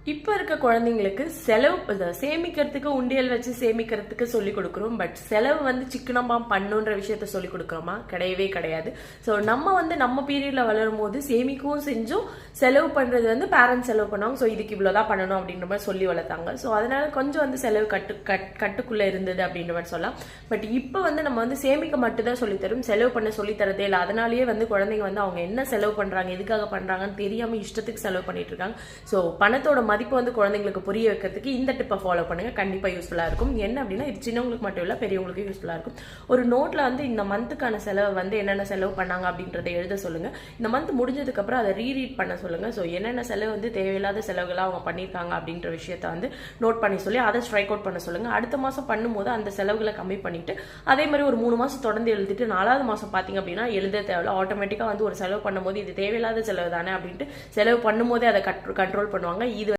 இப்போ இருக்க குழந்தைங்களுக்கு செலவு சேமிக்கிறதுக்கு உண்டியல் வச்சு சேமிக்கிறதுக்கு சொல்லி கொடுக்குறோம். பட் செலவு வந்து சிக்கனமா பண்ணுன்ற விஷயத்த சொல்லி கொடுக்குறோமா? கிடையவே கிடையாது. ஸோ நம்ம பீரியட்ல வளரும் போது சேமிக்கவும் செஞ்சோம், செலவு பண்றது வந்து பேரண்ட்ஸ் செலவு பண்ணுவாங்க. ஸோ இதுக்கு இவ்வளவுதான் பண்ணணும் அப்படின்ற மாதிரி சொல்லி வளர்த்தாங்க. ஸோ அதனால கொஞ்சம் வந்து செலவு கட்டுக்குள்ள இருந்தது அப்படின்ற மாதிரி சொல்லலாம். பட் இப்போ வந்து நம்ம வந்து சேமிக்க மட்டும்தான் சொல்லித்தரும், செலவு பண்ண சொல்லி தரதே இல்லை. அதனாலேயே வந்து குழந்தைங்க வந்து அவங்க என்ன செலவு பண்றாங்க, எதுக்காக பண்றாங்கன்னு தெரியாம இஷ்டத்துக்கு செலவு பண்ணிட்டு இருக்காங்க. ஸோ பணத்தோட மதிப்பு வந்து குழந்தைங்களுக்கு புரிய வைக்கிறதுக்கு இந்த டிப்பை ஃபாலோ பண்ணுங்க, கண்டிப்பா யூஸ்ஃபுல்லா இருக்கும். என்ன அப்படின்னா இது சின்னவங்களுக்கு மட்டும் இல்ல, பெரியவங்களுக்கு யூஸ்ஃபுல்லா இருக்கும். ஒரு நோட்ல வந்து இந்த மந்த்துக்கான செலவு வந்து என்னென்ன செலவு பண்ணாங்க அப்படின்றத எழுத சொல்லுங்க. இந்த மந்த் முடிஞ்சதுக்கு அப்புறம் அதை ரீரீட் பண்ண சொல்லுங்க. ஸோ என்னென்ன செலவு வந்து தேவையில்லாத செலவுகளா அவங்க பண்ணியிருக்காங்க அப்படின்ற விஷயத்த வந்து நோட் பண்ணி சொல்லி அதை ஸ்ட்ரைக் அவுட் பண்ண சொல்லுங்க. அடுத்த மாசம் பண்ணும்போது அந்த செலவுகளை கம்மி பண்ணிட்டு அதே மாதிரி ஒரு 3 மாசம் தொடர்ந்து எழுதிட்டு 4வது மாசம் பாத்தீங்க அப்படின்னா எழுத தேவையில்ல, ஆட்டோமேட்டிக்கா வந்து ஒரு செலவு பண்ணும்போது இது தேவையில்லாத செலவு தானே அப்படின்ட்டு செலவு பண்ணும்போதே அதை கண்ட்ரோல் பண்ணுவாங்க. இது